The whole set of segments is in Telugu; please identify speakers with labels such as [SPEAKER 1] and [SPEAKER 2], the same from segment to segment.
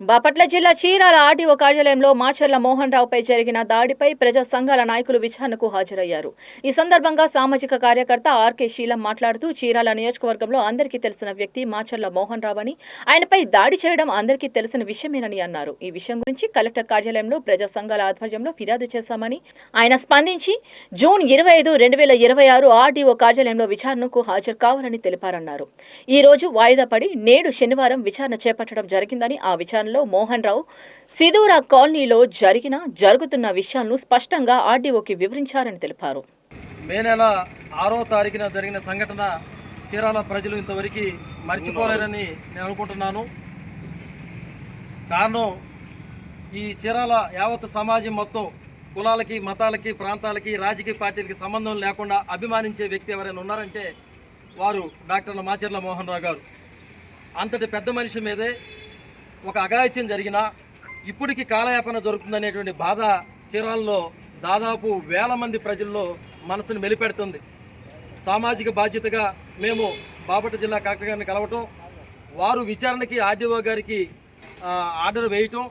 [SPEAKER 1] బాపట్ల జిల్లా చీరాల ఆర్డీఓ కార్యాలయంలో మాచర్ల మోహన్ రావుపై జరిగిన దాడిపై ప్రజా సంఘాల నాయకులు విచారణకు హాజరయ్యారు. ఈ సందర్భంగా సామాజిక కార్యకర్త ఆర్కే శీలం మాట్లాడుతూ చీరాల నియోజకవర్గంలో అందరికీ తెలిసిన వ్యక్తి మాచర్ల మోహన్ రావు అని, ఆయనపై దాడి చేయడం అందరికీ తెలిసిన విషయమేనని అన్నారు. ఈ విషయం గురించి కలెక్టర్ కార్యాలయంలో ప్రజా సంఘాల ఆధ్వర్యంలో ఫిర్యాదు చేశామని ఆయన స్పందించి జూన్ 25, 2026 ఆర్డీఓ కార్యాలయంలో విచారణకు హాజరు కావాలని తెలిపారన్నారు. ఈ రోజు వాయిదా పడి నేడు శనివారం విచారణ చేపట్టడం జరిగిందని, ఆ విచారణ మోహన్ రావు సిదూరా కాలనీలో జరుగుతున్న విషయాలను స్పష్టంగా ఆర్డీఓకి వివరించారని తెలిపారు.
[SPEAKER 2] మే నెల 6వ తారీఖున జరిగిన సంఘటన చీరాల ప్రజలు ఇంతవరకు మర్చిపోలేరని నేను అనుకుంటున్నాను. కారణం ఈ చీరాల యావత్ సమాజం మొత్తం కులాలకి, మతాలకి, ప్రాంతాలకి, రాజకీయ పార్టీలకి సంబంధం లేకుండా అభిమానించే వ్యక్తి ఎవరైనా ఉన్నారంటే వారు డాక్టర్ మాచర్ల మోహన్ రావు గారు. అంతటి పెద్ద మనిషి మీదే ఒక అఘాయిత్యం జరిగినా ఇప్పటికి కాలయాపన జరుగుతుందనేటువంటి బాధ చీరాల్లో దాదాపు వేల మంది ప్రజల్లో మనసును మెలిపెడుతుంది. సామాజిక బాధ్యతగా మేము బాపట్ల జిల్లా కలెక్టర్ గారిని కలవటం, వారు విచారణకి ఆర్డీఓ గారికి ఆర్డర్ వేయటం,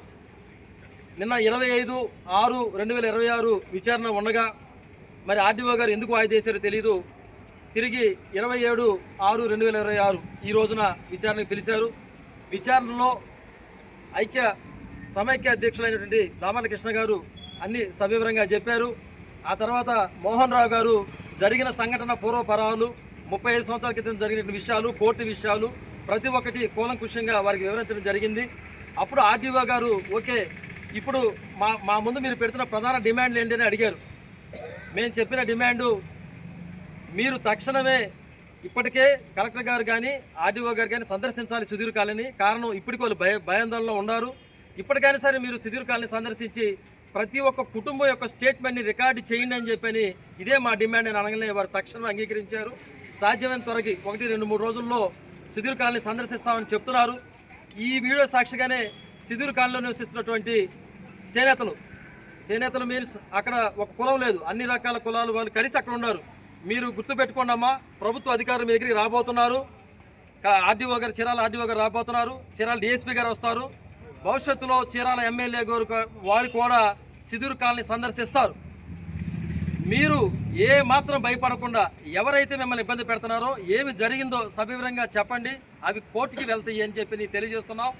[SPEAKER 2] నిన్న 25/6/2026 విచారణ ఉండగా మరి ఆర్డీఓ గారు ఎందుకు వాయిదా వేశారో తెలియదు. తిరిగి 27/6/2026 ఈ రోజున విచారణకు పిలిచారు. విచారణలో సమైక్య అధ్యక్షులైనటువంటి దామర్ల కృష్ణ గారు అన్ని సవివరంగా చెప్పారు. ఆ తర్వాత మోహన్ రావు గారు జరిగిన సంఘటన పూర్వపరాలు, 35 సంవత్సరాల క్రితం జరిగిన విషయాలు, కోర్టు విషయాలు ప్రతి ఒక్కటి కూలంకుషంగా వారికి వివరించడం జరిగింది. అప్పుడు ఆర్డీఓ గారు ఓకే, ఇప్పుడు మా ముందు మీరు పెడుతున్న ప్రధాన డిమాండ్లు ఏంటని అడిగారు. మేము చెప్పిన డిమాండు మీరు తక్షణమే ఇప్పటికే కలెక్టర్ గారు కానీ ఆర్డీఓ గారు కానీ సందర్శించాలి సుధీర్ కాలనీ. కారణం ఇప్పటికి వాళ్ళు భయాందోళనలో ఉన్నారు. ఇప్పటికైనా సరే మీరు సుధీర్ కాలనీ సందర్శించి ప్రతి ఒక్క కుటుంబం యొక్క స్టేట్మెంట్ని రికార్డు చేయండి అని చెప్పని ఇదే మా డిమాండ్ అని అనగానే వారు తక్షణం అంగీకరించారు. సాధ్యమైన త్వరకి 1-2-3 రోజుల్లో సుధీర్ కాలనీ సందర్శిస్తామని చెప్తున్నారు. ఈ వీడియో సాక్షిగానే సుధీర్ కాలనీలో నివసిస్తున్నటువంటి చేనేతలు మీన్స్ అక్కడ ఒక కులం లేదు, అన్ని రకాల కులాలు వాళ్ళు కలిసి అక్కడ ఉన్నారు. మీరు గుర్తుపెట్టుకోండి అమ్మా, ప్రభుత్వ అధికారులు మీ దగ్గరికి రాబోతున్నారు. ఆర్డీఓ గారు, చీరాల ఆర్డీఓ గారు రాబోతున్నారు, చీరాల డిఎస్పీ గారు వస్తారు. భవిష్యత్తులో చీరాల ఎమ్మెల్యే గారు వారు కూడా సుధీర్ కాలనీ సందర్శిస్తారు. మీరు ఏ మాత్రం భయపడకుండా ఎవరైతే మిమ్మల్ని ఇబ్బంది పెడుతున్నారో ఏమి జరిగిందో సవివరంగా చెప్పండి, అవి కోర్టుకి వెళ్తాయి అని చెప్పి తెలియజేస్తున్నాం.